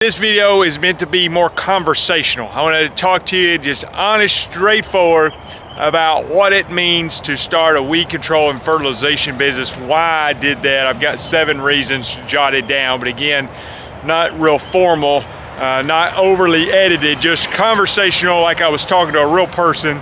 This video is meant to be more conversational. I want to talk to you just honest, straightforward about what it means to start a weed control and fertilization business, why I did that. I've got 7 reasons jotted down, but again, not real formal, not overly edited, just conversational like I was talking to a real person,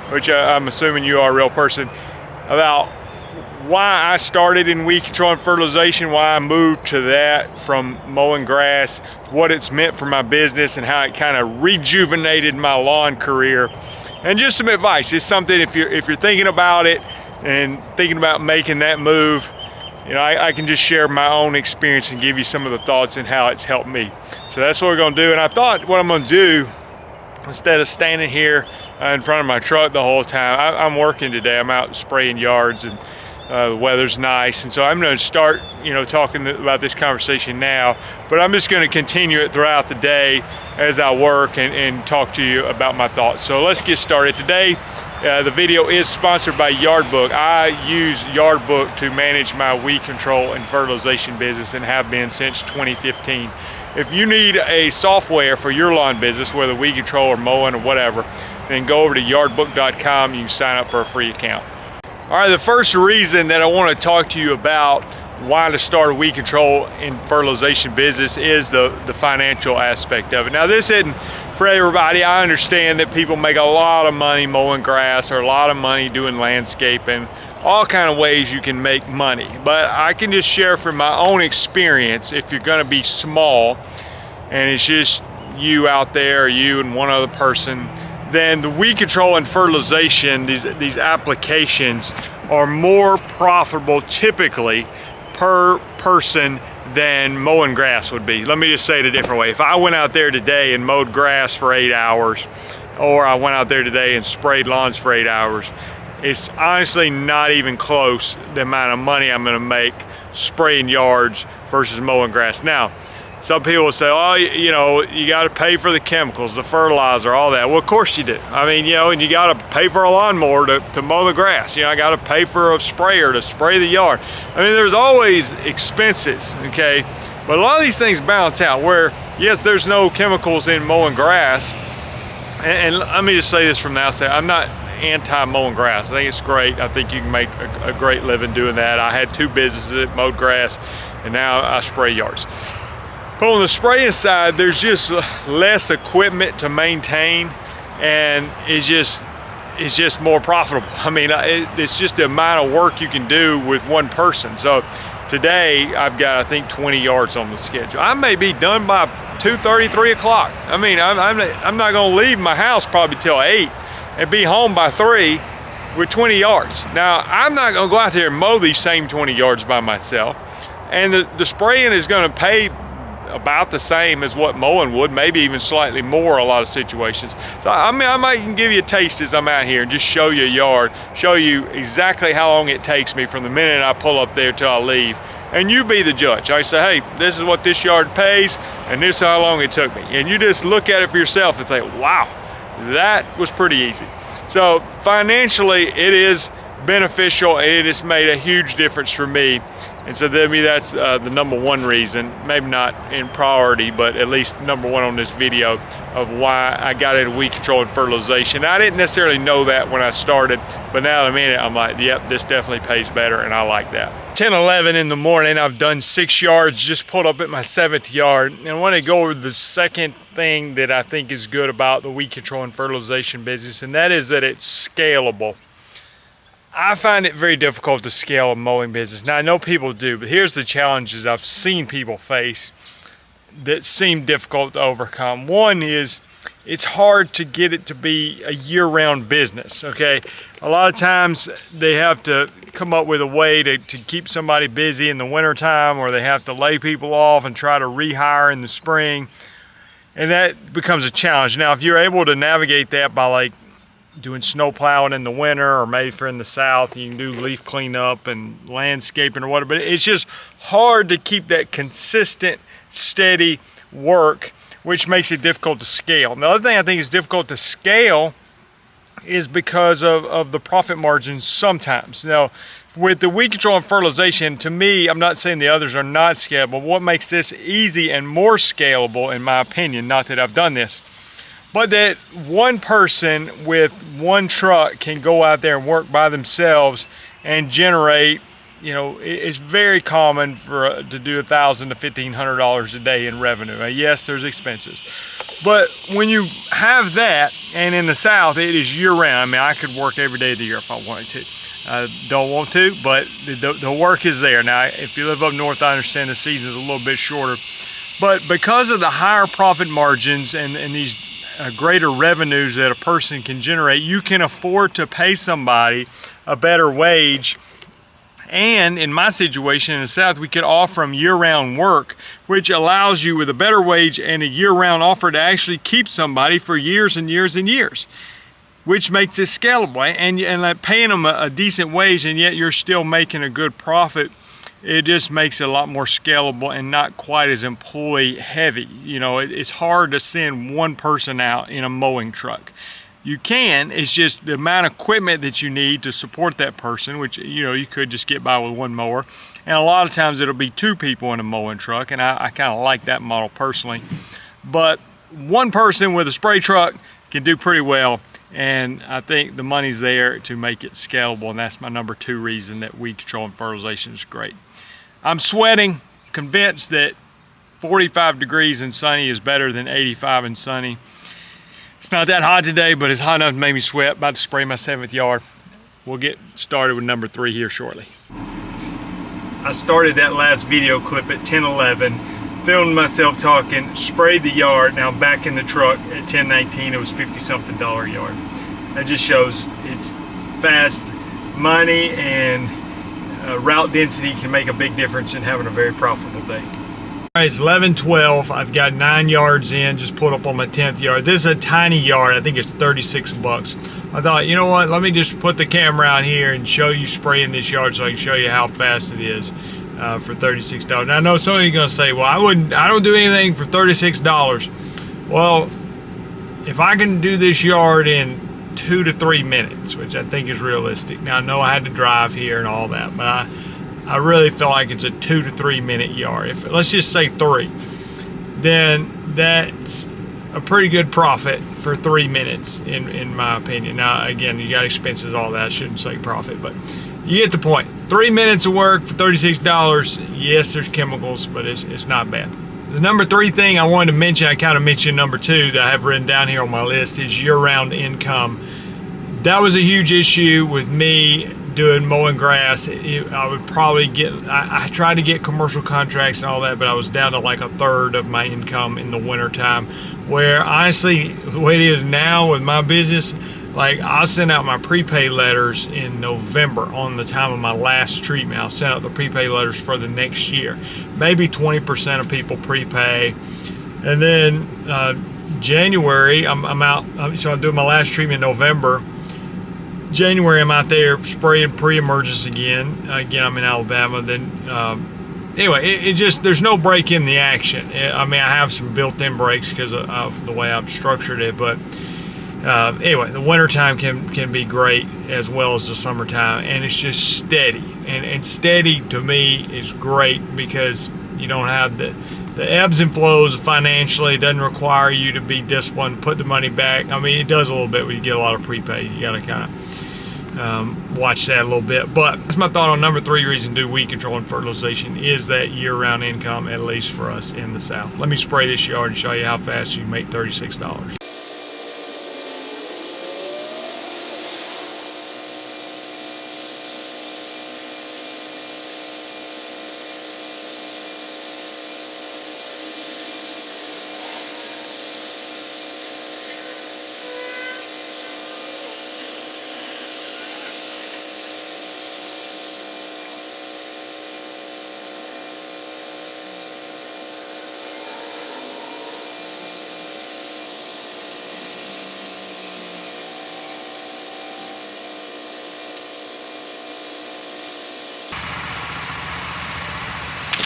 which I'm assuming you are a real person, about why I started in weed control and fertilization, why I moved to that from mowing grass, what it's meant for my business, and how it kind of rejuvenated my lawn career. And just some advice. It's something if you're thinking about it and thinking about making that move, you know, I can just share my own experience and give you some of the thoughts and how it's helped me. So that's what we're gonna do. And I thought what I'm gonna do, instead of standing here in front of my truck the whole time, I'm working today. I'm out spraying yards and the weather's nice, and so I'm going to start, talking about this conversation now, but I'm just going to continue it throughout the day as I work and talk to you about my thoughts. So let's get started. Today, the video is sponsored by Yardbook. I use Yardbook to manage my weed control and fertilization business and have been since 2015. If you need a software for your lawn business, whether weed control or mowing or whatever, then go over to yardbook.com. You can sign up for a free account. All right, the first reason that I want to talk to you about why to start a weed control and fertilization business is the financial aspect of it. Now, this isn't for everybody. I understand that people make a lot of money mowing grass or a lot of money doing landscaping, all kind of ways you can make money. But I can just share from my own experience, if you're going to be small and it's just you out there, or you and one other person, then the weed control and fertilization, these applications are more profitable typically per person than mowing grass would be. Let me just say it a different way. If I went out there today and mowed grass for 8 hours, or I went out there today and sprayed lawns for 8 hours, it's honestly not even close the amount of money I'm gonna make spraying yards versus mowing grass. Now, some people will say, oh, you got to pay for the chemicals, the fertilizer, all that. Well, of course you do. I mean, and you got to pay for a lawnmower to mow the grass. I got to pay for a sprayer to spray the yard. I mean, there's always expenses, okay? But a lot of these things balance out where, yes, there's no chemicals in mowing grass. And let me just say this from the outset. I'm not anti-mowing grass. I think it's great. I think you can make a great living doing that. I had 2 businesses that mowed grass, and now I spray yards. But on the spraying side, there's just less equipment to maintain, and it's just more profitable. I mean, it's just the amount of work you can do with one person. So today I've got, I think, 20 yards on the schedule. I may be done by 2:30, 3 o'clock. I mean, I'm not gonna leave my house probably till 8 and be home by 3 with 20 yards. Now, I'm not gonna go out there and mow these same 20 yards by myself. And the spraying is gonna pay about the same as what mowing would, maybe even slightly more a lot of situations. So I mean, I might even give you a taste as I'm out here and just show you a yard, show you exactly how long it takes me from the minute I pull up there till I leave. And you be the judge. I say, hey, this is what this yard pays, and this is how long it took me. And you just look at it for yourself and think, wow, that was pretty easy. So financially, it is beneficial, and it has made a huge difference for me. And so maybe that's the number 1 reason, maybe not in priority, but at least number 1 on this video of why I got into weed control and fertilization. I didn't necessarily know that when I started, but now in a minute, I'm like, yep, this definitely pays better, and I like that. 10:11 in the morning, I've done 6 yards, just pulled up at my 7th yard. And I want to go over the second thing that I think is good about the weed control and fertilization business, and that is that it's scalable. I find it very difficult to scale a mowing business. Now, I know people do, but here's the challenges I've seen people face that seem difficult to overcome. One is it's hard to get it to be a year-round business, okay? A lot of times they have to come up with a way to keep somebody busy in the wintertime, or they have to lay people off and try to rehire in the spring, and that becomes a challenge. Now, if you're able to navigate that by doing snow plowing in the winter, or maybe if you're in the south, you can do leaf cleanup and landscaping or whatever, but it's just hard to keep that consistent, steady work, which makes it difficult to scale. And the other thing I think is difficult to scale is because of the profit margins sometimes. Now, with the weed control and fertilization, to me, I'm not saying the others are not scalable. What makes this easy and more scalable, in my opinion, not that I've done this, but that one person with one truck can go out there and work by themselves and generate, you know, it's very common for to do $1,000 to $1,500 a day in revenue. Now, yes, there's expenses, but when you have that, and in the South, it is year-round. I mean, I could work every day of the year if I wanted to. Don't want to, but the work is there. Now, if you live up north, I understand the season is a little bit shorter, but because of the higher profit margins and these greater revenues that a person can generate, you can afford to pay somebody a better wage. And in my situation in the South, we could offer them year-round work, which allows you with a better wage and a year-round offer to actually keep somebody for years and years and years, which makes it scalable. And like paying them a decent wage and yet you're still making a good profit, it just makes it a lot more scalable and not quite as employee heavy. You know, it's hard to send one person out in a mowing truck. You can, it's just the amount of equipment that you need to support that person, which, you know, you could just get by with one mower. And a lot of times it'll be two people in a mowing truck, and I kind of like that model personally. But one person with a spray truck can do pretty well, and I think the money's there to make it scalable, and that's my number 2 reason that weed control and fertilization is great. I'm sweating, convinced that 45 degrees and sunny is better than 85 and sunny. It's not that hot today, but it's hot enough to make me sweat. About to spray my 7th yard. We'll get started with number 3 here shortly. I started that last video clip at 10:11, filmed myself talking, sprayed the yard. Now I'm back in the truck at 10:19. It was $50-something yard. That just shows it's fast money, and route density can make a big difference in having a very profitable day. All right, it's 11:12. I've got 9 yards in, just pulled up on my 10th yard. This is a tiny yard. I think it's 36 bucks. I thought, you know what, let me just put the camera out here and show you spraying this yard so I can show you how fast it is for $36. Now, I know some of you are gonna say, well, I don't do anything for $36. Well, if I can do this yard in 2 to 3 minutes, which I think is realistic. Now, I know I had to drive here and all that, but I really feel like it's a 2 to 3 minute yard. If let's just say 3, then that's a pretty good profit for 3 minutes in my opinion. Now again, you got expenses, all that. I shouldn't say profit, but you get the point. 3 minutes of work for $36. Yes, there's chemicals, but it's not bad. The number 3 thing I wanted to mention, I kind of mentioned number 2 that I have written down here on my list, is year-round income. That was a huge issue with me doing mowing grass. I would probably get, I tried to get commercial contracts and all that, but I was down to like 1/3 of my income in the winter time, where honestly, the way it is now with my business, like I'll send out my prepay letters in November on the time of my last treatment. I'll send out the prepay letters for the next year. Maybe 20% of people prepay. And then January, I'm out, so I'm doing my last treatment in November. January, I'm out there spraying pre-emergence again. Again, I'm in Alabama. Then, anyway, it just, there's no break in the action. I mean, I have some built-in breaks because of the way I've structured it. But anyway, the wintertime can be great as well as the summertime. And it's just steady. And steady, to me, is great because you don't have the ebbs and flows financially. It doesn't require you to be disciplined, put the money back. I mean, it does a little bit when you get a lot of prepay. You got to kind of watch that a little bit. But that's my thought on number 3 reason to do weed control and fertilization, is that year-round income, at least for us in the South. Let me spray this yard and show you how fast you can make $36.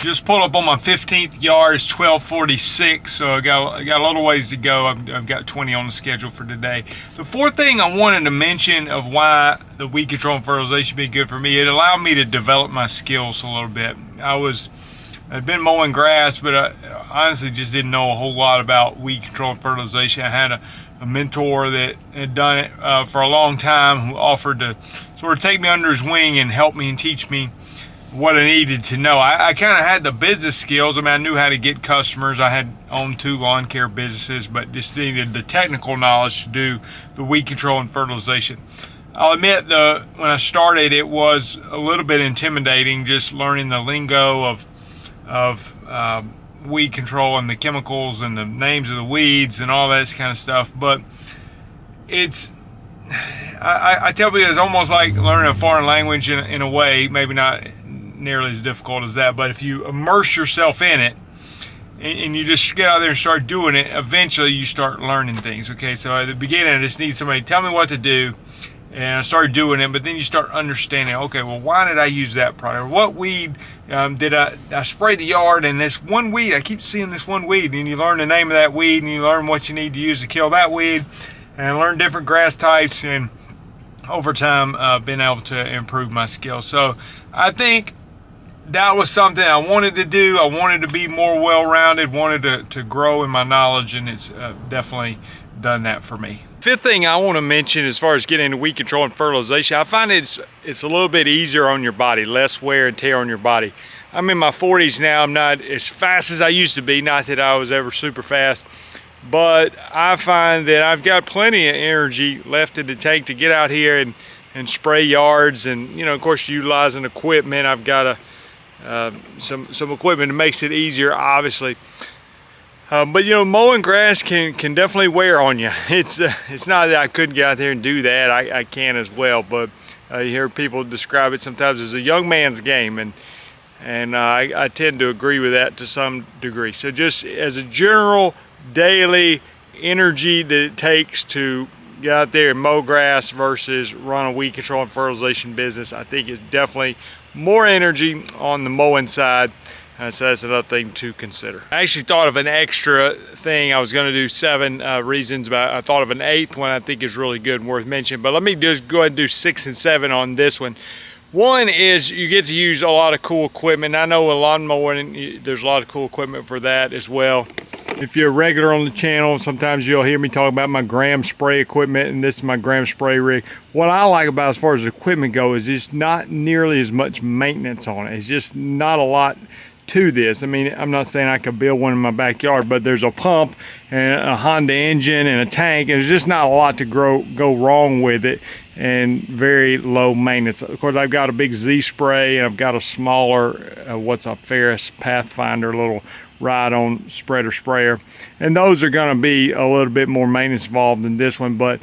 Just pulled up on my 15th yard. It's 12:46, so I got a little ways to go. I've got 20 on the schedule for today. The fourth thing I wanted to mention of why the weed control and fertilization be good for me, it allowed me to develop my skills a little bit. I'd been mowing grass, but I honestly just didn't know a whole lot about weed control and fertilization. I had a mentor that had done it for a long time, who offered to sort of take me under his wing and help me and teach me what I needed to know. I kind of had the business skills. I mean, I knew how to get customers. I had owned 2 lawn care businesses, but just needed the technical knowledge to do the weed control and fertilization. I'll admit, when I started, it was a little bit intimidating, just learning the lingo of weed control and the chemicals and the names of the weeds and all that kind of stuff. But I tell people it's almost like learning a foreign language in a way, maybe not nearly as difficult as that, but if you immerse yourself in it and you just get out there and start doing it, eventually you start learning things. Okay, so at the beginning I just need somebody to tell me what to do, and I started doing it, but then you start understanding, okay, well, why did I use that product? What weed did I spray the yard, and this one weed, I keep seeing this one weed, and you learn the name of that weed, and you learn what you need to use to kill that weed, and learn different grass types, and over time been able to improve my skills. So I think that was something I wanted to do. I wanted to be more well-rounded, wanted to grow in my knowledge, and it's definitely done that for me. Fifth thing I want to mention as far as getting into weed control and fertilization, I find it's a little bit easier on your body, less wear and tear on your body. I'm in my 40s now. I'm not as fast as I used to be, not that I was ever super fast, but I find that I've got plenty of energy left in the tank to get out here and spray yards, and, you know, of course, utilizing equipment. I've got some equipment that makes it easier, obviously. But, you know, mowing grass can definitely wear on you. It's not that I couldn't get out there and do that. I can as well, but you hear people describe it sometimes as a young man's game, and I tend to agree with that to some degree. So just as a general daily energy that it takes to get out there and mow grass versus run a weed control and fertilization business, I think it's definitely more energy on the mowing side. So that's another thing to consider. I actually thought of an extra thing. I was going to do 7 reasons, but I thought of an 8th one I think is really good and worth mentioning. But let me just go ahead and do 6 and 7 on this one. One is you get to use a lot of cool equipment. I know a lawn mowing, there's a lot of cool equipment for that as well. If you're a regular on the channel, sometimes you'll hear me talk about my gram spray equipment, and this is my gram spray rig. What I like about as far as equipment goes is just not nearly as much maintenance on it. It's just not a lot to this. I mean, I'm not saying I could build one in my backyard, but there's a pump and a Honda engine and a tank, and there's just not a lot to go wrong with it, and very low maintenance. Of course, I've got a big Z spray, and I've got a smaller, what's a Ferris Pathfinder little ride-on spreader sprayer, and those are going to be a little bit more maintenance involved than this one, but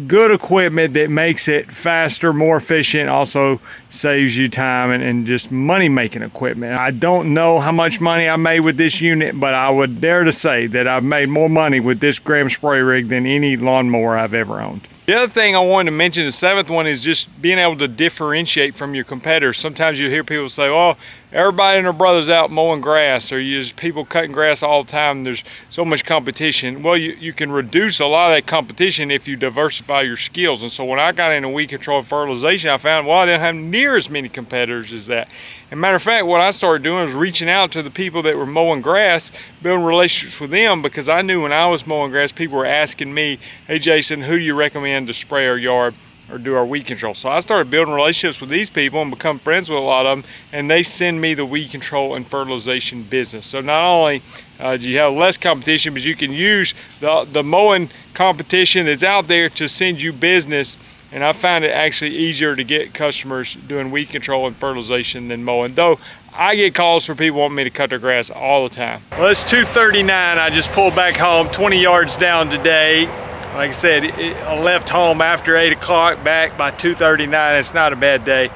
good equipment that makes it faster, more efficient, also saves you time, and just money-making equipment. I don't know how much money I made with this unit, but I would dare to say that I've made more money with this gram spray rig than any lawnmower I've ever owned. The other thing I wanted to mention, the 7th one, is just being able to differentiate from your competitors. Sometimes you hear people say, oh, everybody and their brother's out mowing grass, or there's people cutting grass all the time, and there's so much competition. Well, you can reduce a lot of that competition if you diversify your skills. And so when I got into weed control and fertilization, I found, well, I didn't have near as many competitors as that. As a matter of fact, what I started doing was reaching out to the people that were mowing grass, building relationships with them, because I knew when I was mowing grass, people were asking me, hey, Jason, who do you recommend to spray our yard or do our weed control? So I started building relationships with these people and become friends with a lot of them, and they send me the weed control and fertilization business. So not only do you have less competition, but you can use the mowing competition that's out there to send you business. And I find it actually easier to get customers doing weed control and fertilization than mowing, though I get calls for people wanting me to cut their grass all the time. Well, it's 2:39. I just pulled back home, 20 yards down today. Like I said, I left home after 8 o'clock, back by 2:39. It's not a bad day.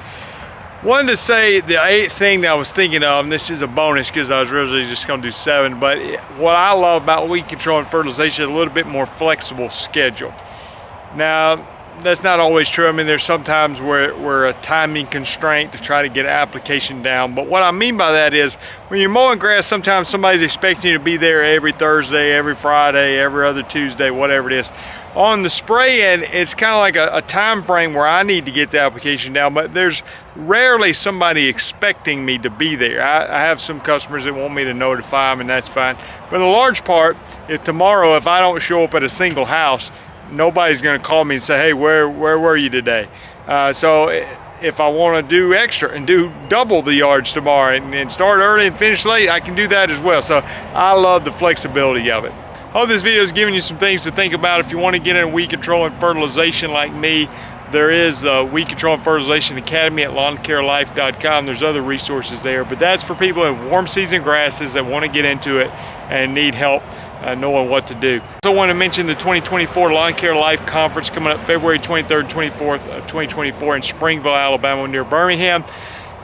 Wanted to say the 8th thing that I was thinking of, and this is a bonus because I was originally just going to do 7, but what I love about weed control and fertilization is a little bit more flexible schedule. Now, that's not always true. I mean, there's sometimes where we're a timing constraint to try to get an application down. But what I mean by that is when you're mowing grass, sometimes somebody's expecting you to be there every Thursday, every Friday, every other Tuesday, whatever it is. On the spray end, it's kind of like a time frame where I need to get the application down, but there's rarely somebody expecting me to be there. I have some customers that want me to notify them, and that's fine. But in a large part, if tomorrow, if I don't show up at a single house, nobody's going to call me and say, hey, where were you today? So if I want to do extra and do double the yards tomorrow and start early and finish late, I can do that as well. So I love the flexibility of it. Hope this video is giving you some things to think about. If you want to get in weed control and fertilization like me, there is a Weed Control and Fertilization Academy at lawncarelife.com. There's other resources there, but that's for people in warm season grasses that want to get into it and need help knowing what to do. I also want to mention the 2024 Lawn Care Life Conference coming up February 23rd and 24th of 2024 in Springville, Alabama, near Birmingham.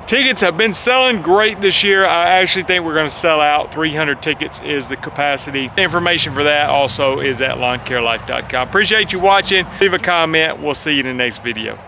Tickets have been selling great this year. I actually think we're going to sell out. 300 tickets is the capacity. Information for that also is at lawncarelife.com. Appreciate you watching. Leave a comment. We'll see you in the next video.